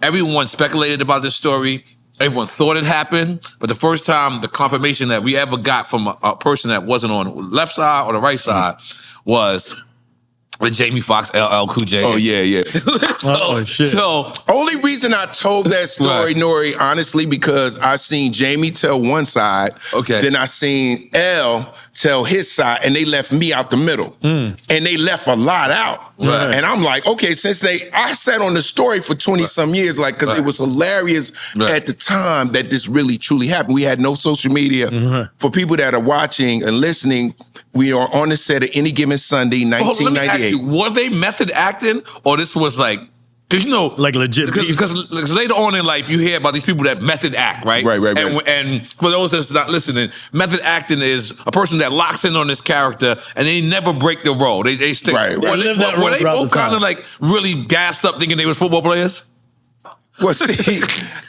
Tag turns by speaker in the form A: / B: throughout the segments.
A: everyone speculated about this story. Everyone thought it happened, but the first time the confirmation that we ever got from a person that wasn't on the left side or the right side was with Jamie Foxx, LL Cool J.
B: Oh, yeah.
A: Shit. So
B: only reason I told that story, Nori, honestly, because I seen Jamie tell one side, then I seen L tell his side, and they left me out the middle. And they left a lot out.
A: Right.
B: And I'm like, okay, I sat on the story for 20-some years, like, because it was hilarious at the time that this really, truly happened. We had no social media. For people that are watching and listening, we are on the set of Any Given Sunday, 1998.
A: Were they method acting, or this was like, because you know,
C: like legit?
A: Because later on in life, you hear about these people that method act, right?
B: Right.
A: And for those that's not listening, method acting is a person that locks in on this character and they never break the role. They stick.
B: Right.
A: Were they both kind of like really gassed up, thinking they was football players?
B: Well, see,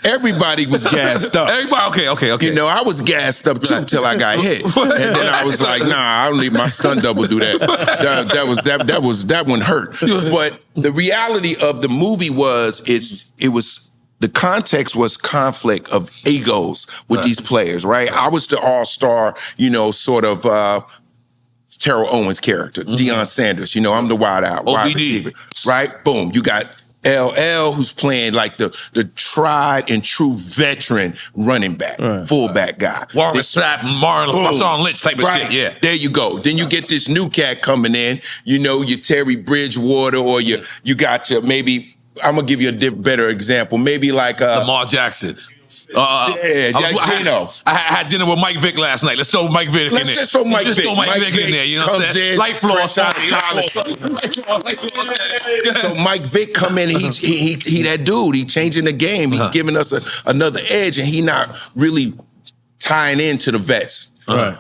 B: everybody was gassed up.
A: Everybody, okay.
B: You know, I was gassed up too till I got hit, and then I was like, nah, I don't need my stunt double do that. That one hurt. But the reality of the movie was, the context was conflict of egos with these players, right? I was the all-star, you know, sort of. Terrell Owens' character, Deion Sanders. You know, I'm the wide receiver, right? Boom, you got LL, who's playing like the tried and true veteran running back, fullback guy.
A: Warren Sapp, Marshawn Lynch type of shit, yeah.
B: There you go. Then you get this new cat coming in, you know, your Terry Bridgewater, or you got your, maybe, I'm going to give you a better example, maybe like
A: Lamar Jackson.
B: Gino.
A: I had dinner with Mike Vick last night. Let's throw Mike Vick in there.
B: Let's just throw Mike Vick.
A: Let's throw Mike Vick in there. You know what I'm saying? Light floor,
B: fresh out of college. So Mike Vick come in. He that dude. He changing the game. He's giving us another edge, and he not really tying into the vets.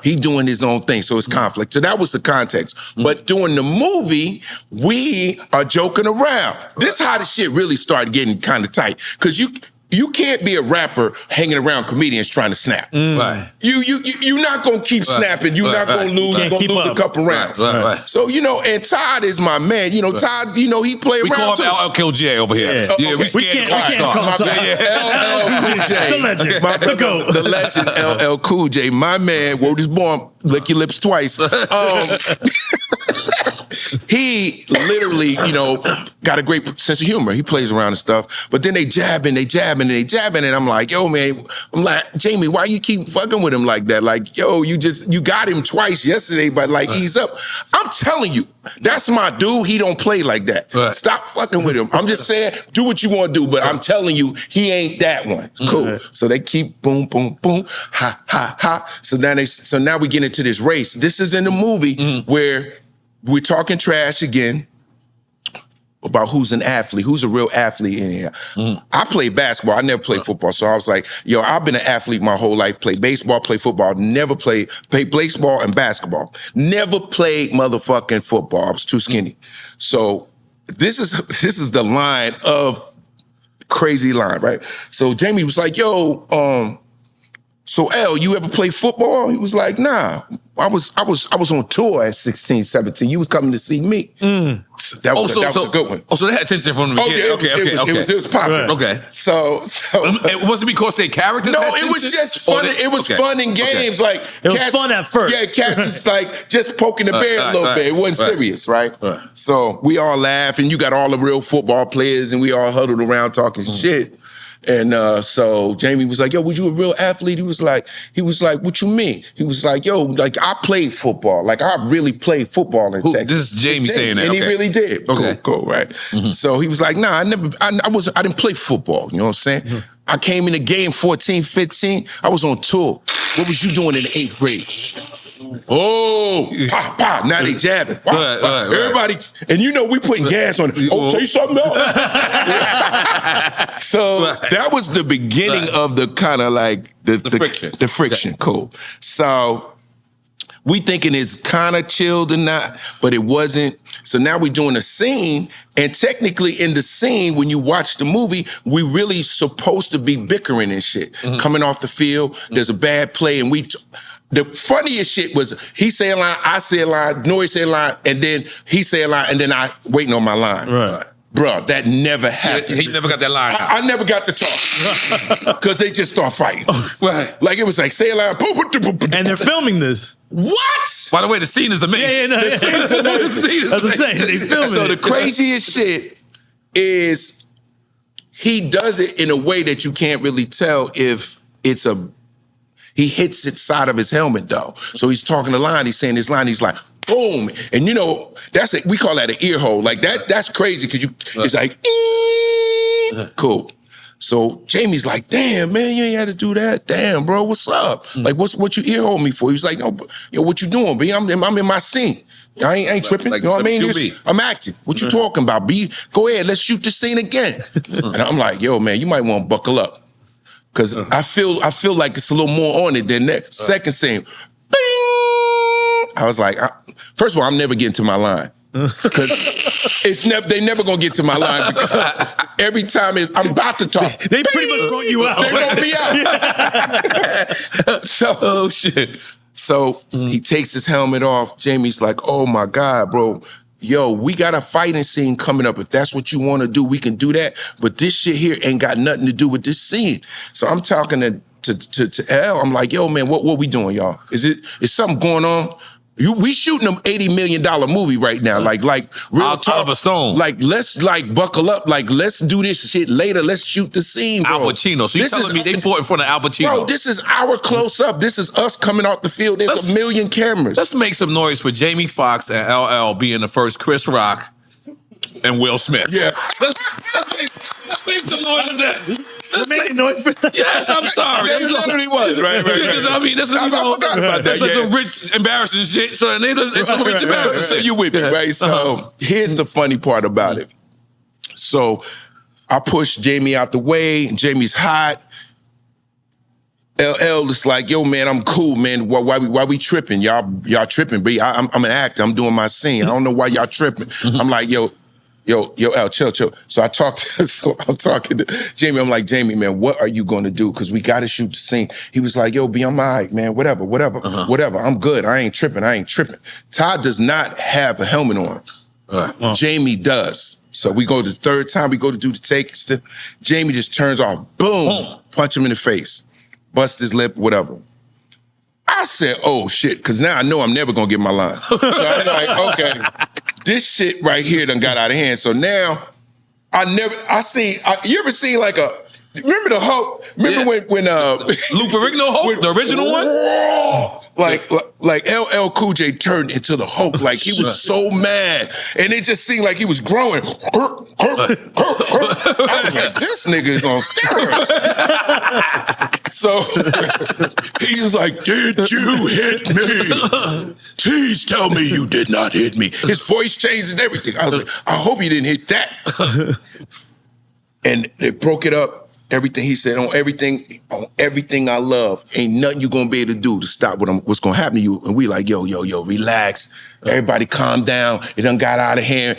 B: He doing his own thing, so it's conflict. So that was the context. But during the movie, we are joking around. This is how the shit really started getting kind of tight, because you can't be a rapper hanging around comedians trying to snap.
A: Right.
B: You're not gonna keep snapping. You're not gonna lose. You're gonna lose a couple rounds.
A: Right.
B: So, you know, and Todd is my man. You know, Todd, you know, he play around
A: too. We call him LL J over here.
C: Yeah,
A: we can't call him
B: Todd. LL Cool J.
C: The legend.
B: The legend, LL Cool J. My man, word is born, lick your lips twice. He literally, you know, got a great sense of humor. He plays around and stuff. But then they jabbing, and I'm like, yo, man, Jamie, why you keep fucking with him like that? Like, yo, you got him twice yesterday, but like, ease up. I'm telling you, that's my dude. He don't play like that. Stop fucking with him. I'm just saying, do what you want to do, but I'm telling you, he ain't that one. Cool. So they keep boom, boom, boom, ha, ha, ha. So now we get into this race. This is in the movie where we're talking trash again about who's an athlete, who's a real athlete in here. I played basketball. I never played football. So I was like, yo, I've been an athlete my whole life. Played baseball, played football. Never played baseball and basketball. Never played motherfucking football. I was too skinny. So this is the line of crazy line, right? So Jamie was like, yo, so L, you ever play football? He was like, nah. I was on tour at 16, 17. You was coming to see me. That was a good one.
A: Oh, so they had attention from the beginning. Okay.
B: It was popular.
A: Right. Okay.
B: So
A: was it because they characters?
B: No, it was just fun. It was fun in games. Like
C: it was fun at first.
B: Yeah, Cass is like just poking the bear a little bit. It wasn't serious, right? So we all laugh, and you got all the real football players, and we all huddled around talking shit. And so Jamie was like, yo, was you a real athlete? He was like, what you mean? He was like, yo, like I played football. Like I really played football in Texas.
A: This is Jamie saying that.
B: And he really did.
A: Okay.
B: Cool, right? So he was like, nah, I didn't play football. You know what I'm saying? I came in the game 14, 15. I was on tour. What was you doing in the 8th grade? Oh, pop. Now they jabbing. Everybody, and you know we putting gas on it. Oh, say something else. So that was the beginning of the kind of like the friction. The friction, cool. So we thinking it's kind of chilled or not, but it wasn't. So now we're doing a scene, and technically in the scene, when you watch the movie, we really supposed to be bickering and shit. Coming off the field, there's a bad play, and the funniest shit was he say a line, I say a line, Nori say a line, and then he say a line, and then I waiting on my line.
C: Right.
B: Bro, that never happened.
A: He never got that line out.
B: I never got to talk because they just start fighting.
A: Right.
B: Like it was like, say a line.
C: And they're filming this.
B: What?
A: By the way, the scene is amazing.
C: Yeah,
A: The scene is amazing. The scene is
C: That's what I'm saying. They filming
B: So
C: it.
B: the craziest shit is he does it in a way that you can't really tell if it's he hits it side of his helmet though. So he's talking the line, he's saying this line, he's like, boom. And you know, we call that an ear hole. Like that's crazy because it's like, cool. So Jamie's like, damn, man, you ain't had to do that. Damn, bro, what's up? Like, what you ear hold me for? He was like, no, yo, what you doing, B? I'm in my scene. I ain't tripping.
A: Like,
B: you know what I mean?
A: QB.
B: I'm acting. What you talking about, B? Go ahead, let's shoot this scene again. And I'm like, yo, man, you might want to buckle up. Because I feel like it's a little more on it than that. Second scene, bing! I was like, first of all, I'm never getting to my line. Because they never gonna get to my line because every time I'm about to talk,
C: they pretty much wrote you out.
B: They wrote me out.
A: Oh shit.
B: So he takes his helmet off. Jamie's like, oh my God, bro. Yo, we got a fighting scene coming up. If that's what you want to do, we can do that. But this shit here ain't got nothing to do with this scene. So I'm talking to L. I'm like, yo, man, what we doing, y'all? Is something going on? We shooting an $80 million movie right now. Like real
A: Out of a stone.
B: Like, let's buckle up. Like, let's do this shit later. Let's shoot the scene, bro.
A: Al Pacino. So you're telling me they fought in front of Al Pacino?
B: Bro, this is our close up. This is us coming off the field. There's a million cameras.
A: Let's make some noise for Jamie Foxx and LL being the first Chris Rock and Will Smith.
B: Yeah.
A: Let's make some noise for that.
C: They're making noise for that.
A: Yes, I'm sorry.
B: That literally was. Right.
A: Because I mean, that's
B: I forgot about that.
A: That's some rich, embarrassing shit. So it's some rich, embarrassing
B: So
A: shit.
B: you with me, right? So here's the funny part about it. So I pushed Jamie out the way. Jamie's hot. LL is like, yo, man, I'm cool, man. Why we tripping? Y'all tripping, B. I'm an actor. I'm doing my scene. I don't know why y'all tripping. I'm like, yo, L, chill. So I'm talking to Jamie. I'm like, Jamie, man, what are you going to do? Because we got to shoot the scene. He was like, yo, B, I'm all right, man. Whatever. I'm good. I ain't tripping. Todd does not have a helmet on. Jamie does. So we go the third time we go to do the take. Jamie just turns off. Boom. Punch him in the face. Bust his lip, whatever. I said, oh, shit, because now I know I'm never going to get my line. So I'm like, okay, this shit right here done got out of hand. So now, you ever seen like remember the Hulk? Remember when
A: Lou Ferrigno Hulk, the original one?
B: Like LL Cool J turned into the Hulk. Like he was so mad. And it just seemed like he was growing. I was like, this nigga is on steroids. So he was like, did you hit me? Please tell me you did not hit me. His voice changed and everything. I was like, I hope you didn't hit that. And they broke it up. Everything he said, on everything I love, ain't nothing you gonna be able to do to stop what's gonna happen to you. And we like, yo, relax. Everybody calm down. It done got out of hand.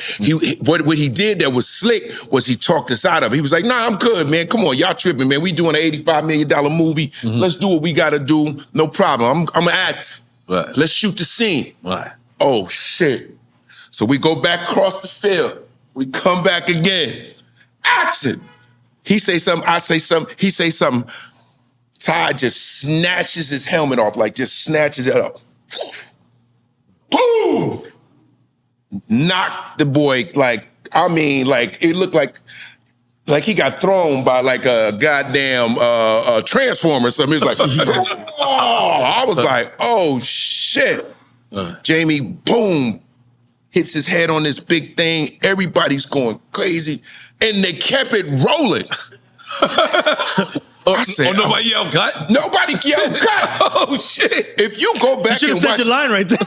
B: What he did that was slick was he talked us out of it. He was like, nah, I'm good, man. Come on, y'all tripping, man. We doing an $85 million movie. Let's do what we gotta do. No problem. I'm gonna act.
A: Right.
B: Let's shoot the scene.
A: Right.
B: Oh, shit. So we go back across the field. We come back again. Action. He say something, I say something, he say something. Todd just snatches his helmet off, like just snatches it up. Boom! Knocked the boy, it looked like he got thrown by like a goddamn transformer or something. He was like, oh, I was like, oh shit. Jamie, boom, hits his head on this big thing. Everybody's going crazy. And they kept it rolling. I said,
A: nobody yelled cut?
B: Nobody yelled cut.
A: Oh, shit.
B: If you go back and watch...
C: your line right there.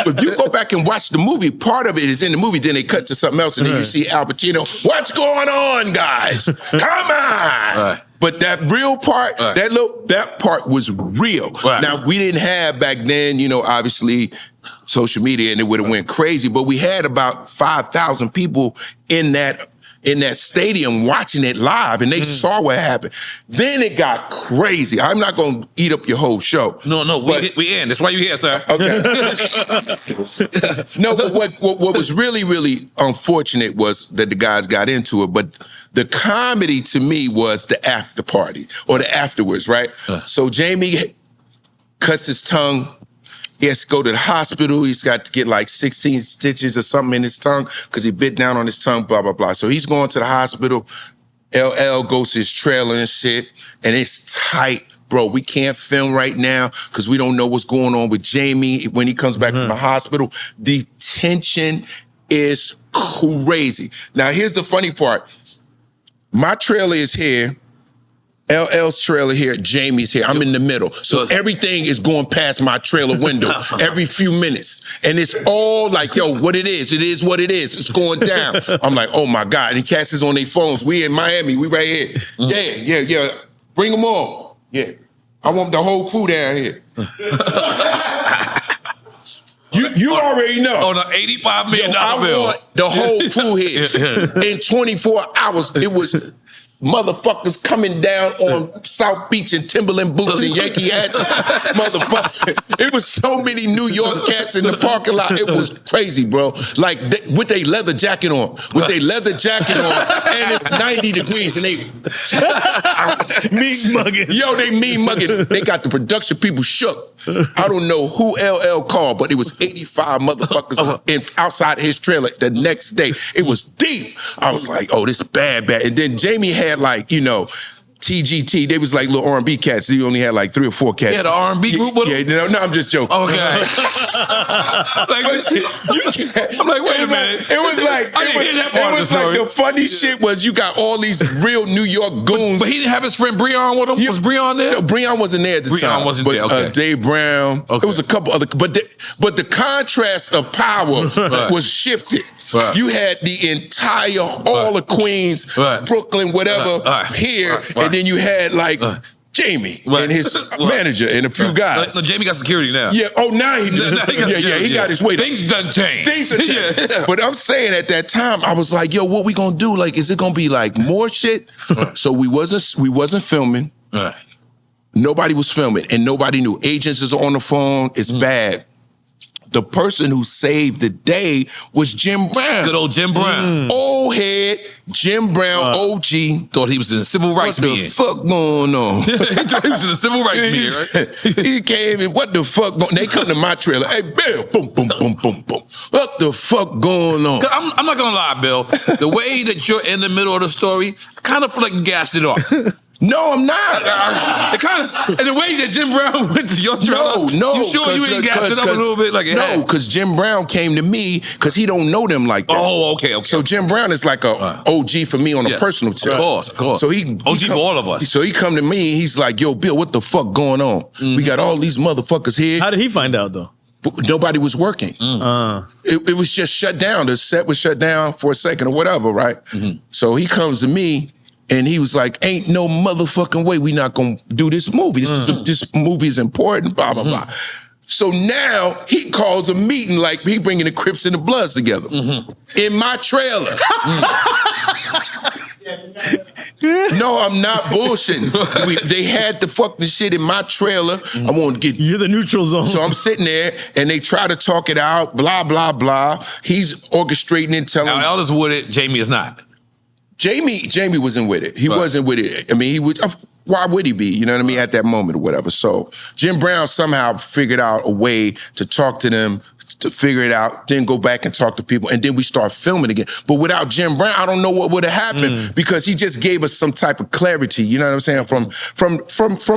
B: If you go back and watch the movie, part of it is in the movie, then they cut to something else, and then you see Al Pacino. What's going on, guys? Come on! Right. But that real part, that part was real. Right. Now, we didn't have back then, obviously... social media, and it would have went crazy. But we had about 5,000 people in that in that stadium watching it live, and they saw what happened. Then it got crazy. I'm not going to eat up your whole show.
A: No, we in. That's why you here, sir.
B: Okay. No, but what was really, really unfortunate was that the guys got into it, but the comedy to me was the after party or the afterwards, right? So Jamie cuts his tongue. He has to go to the hospital. He's got to get like 16 stitches or something in his tongue because he bit down on his tongue, blah, blah, blah. So he's going to the hospital. LL goes to his trailer and shit, and it's tight. Bro, we can't film right now because we don't know what's going on with Jamie when he comes back from the hospital. The tension is crazy. Now, here's the funny part. My trailer is here. LL's trailer here, Jamie's here. I'm in the middle. So everything is going past my trailer window every few minutes. And it's all like, yo, what it is what it is. It's going down. I'm like, oh my God. And cats is on their phones. We in Miami. We right here. Yeah. Bring them on. Yeah. I want the whole crew down here. You already know.
A: On an $85 million bill.
B: I want the whole crew here. In 24 hours, it was motherfuckers coming down on South Beach in Timberland boots and Yankee hats. Motherfucker. It was so many New York cats in the parking lot. It was crazy, bro. Like, with their leather jacket on. And it's 90 degrees, and they...
C: mean mugging.
B: Yo, they mean mugging. They got the production people shook. I don't know who LL called, but it was 85 motherfuckers outside his trailer the next day. It was deep. I was like, oh, this bad. And then Jamie had like, TGT, they was like little R&B cats. He only had like 3 or 4 cats.
A: Yeah, the R&B group with him?
B: Yeah, no, I'm just joking.
A: Okay. I'm like, wait a minute.
B: It was like,
A: I didn't hear that part of the story.
B: The funny shit was you got all these real New York goons.
A: But he didn't have his friend Breon with him? Was Breon there?
B: No, Breon wasn't there at the time.
A: Breon wasn't there, okay.
B: Dave Brown. Okay. It was a couple other, but the contrast of power was shifted. Right. You had the entire, all of Queens, Brooklyn, whatever, here, and then you had like Jamie and his manager and a few guys.
A: So Jamie got security now.
B: Yeah. Oh, now he does. He got his weight.
A: Things done changed.
B: But I'm saying at that time, I was like, yo, what we gonna do? Like, is it gonna be like more shit? So we wasn't filming. Nobody was filming, and nobody knew. Agents is on the phone. It's bad. The person who saved the day was Jim Brown.
A: Good old Jim Brown.
B: Old head, Jim Brown, OG.
A: Thought he was in a civil rights meeting.
B: What the fuck going on?
A: He thought he was in a civil rights meeting, right?
B: He came in, what the fuck going on? They come to my trailer. Hey, Bill, boom, boom, boom, boom, boom. What the fuck going on?
A: I'm not gonna lie, Bill. The way that you're in the middle of the story, I kind of feel like you gassed it off.
B: No, I'm not.
A: And the way that Jim Brown went to your trailer,
B: no.
A: You sure you ain't gassed it up a little bit? Like
B: no, because Jim Brown came to me because he don't know them like that.
A: Oh, okay.
B: So Jim Brown is like a OG for me on a personal tip.
A: Of course.
B: So he
A: OG for all of us.
B: So he come to me, he's like, yo, Bill, what the fuck going on? We got all these motherfuckers here.
C: How did he find out, though?
B: Nobody was working. It was just shut down. The set was shut down for a second or whatever, right? So he comes to me, and he was like, ain't no motherfucking way we not gonna do this movie. This movie is important, blah, blah, blah. So now he calls a meeting like he bringing the Crips and the Bloods together in my trailer. No, I'm not bullshitting. They had the fucking shit in my trailer. I want to get...
C: You're the neutral zone.
B: So I'm sitting there, and they try to talk it out, blah, blah, blah. He's orchestrating and telling...
A: Now, Elder's with it, Jamie is not.
B: Jamie wasn't with it. He wasn't with it. I mean, he was... Why would he be? You know what I mean? At that moment or whatever. So Jim Brown somehow figured out a way to talk to them, to figure it out, then go back and talk to people, and then we start filming again. But without Jim Brown, I don't know what would have happened because he just gave us some type of clarity, you know what I'm saying, from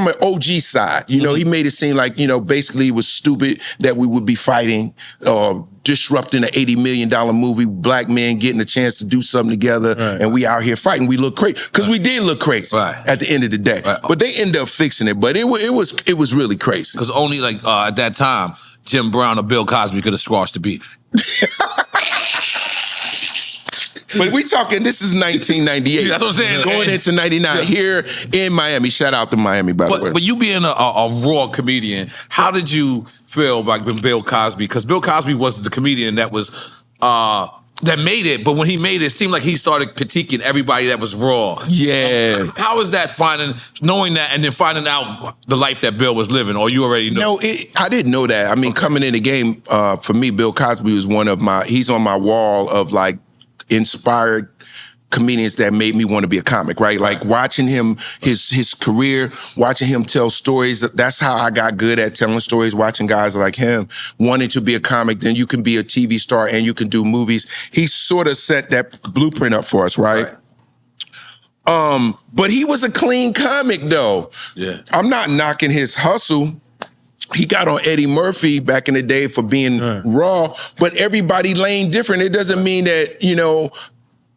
B: an OG side. You know, he made it seem like, basically it was stupid that we would be fighting or disrupting an $80 million movie, black men getting a chance to do something together, and we out here fighting. We look crazy. Because we did look crazy at the end of the day. But they ended up fixing it. But it was really crazy.
A: Because only at that time, Jim Brown or Bill Cosby could have squashed the beef.
B: But we talking, this is 1998.
A: That's what I'm saying.
B: Going into 99 here in Miami. Shout out to Miami, by the way.
A: But you being a raw comedian, how did you feel about Bill Cosby? Because Bill Cosby was the comedian that was that made it, but when he made it, it seemed like he started critiquing everybody that was raw.
B: Yeah.
A: How is that knowing that and then finding out the life that Bill was living, or you already know?
B: No, I didn't know that. I mean, coming in the game, for me, Bill Cosby was he's on my wall of like inspired comedians that made me want to be a comic, right? Like watching him, his career, watching him tell stories. That's how I got good at telling stories, watching guys like him wanting to be a comic. Then you can be a TV star and you can do movies. He sort of set that blueprint up for us, right? But he was a clean comic though.
A: Yeah.
B: I'm not knocking his hustle. He got on Eddie Murphy back in the day for being raw, but everybody lane different. It doesn't mean that, you know,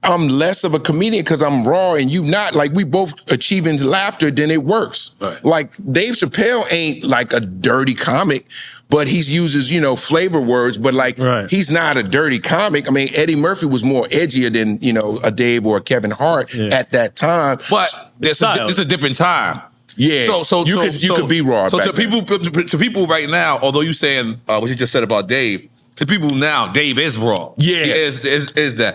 B: I'm less of a comedian because I'm raw and you not. Like, we both achieving laughter, then it works. Right. Like, Dave Chappelle ain't like a dirty comic, but he uses, you know, flavor words, but like, he's not a dirty comic. I mean, Eddie Murphy was more edgier than, you know, a Dave or a Kevin Hart at that time.
A: But it's a different time.
B: Yeah,
A: so
B: you could be raw.
A: So
B: back
A: to people right now, although you saying what you just said about Dave, to people now, Dave is raw.
B: Yeah,
A: he is that.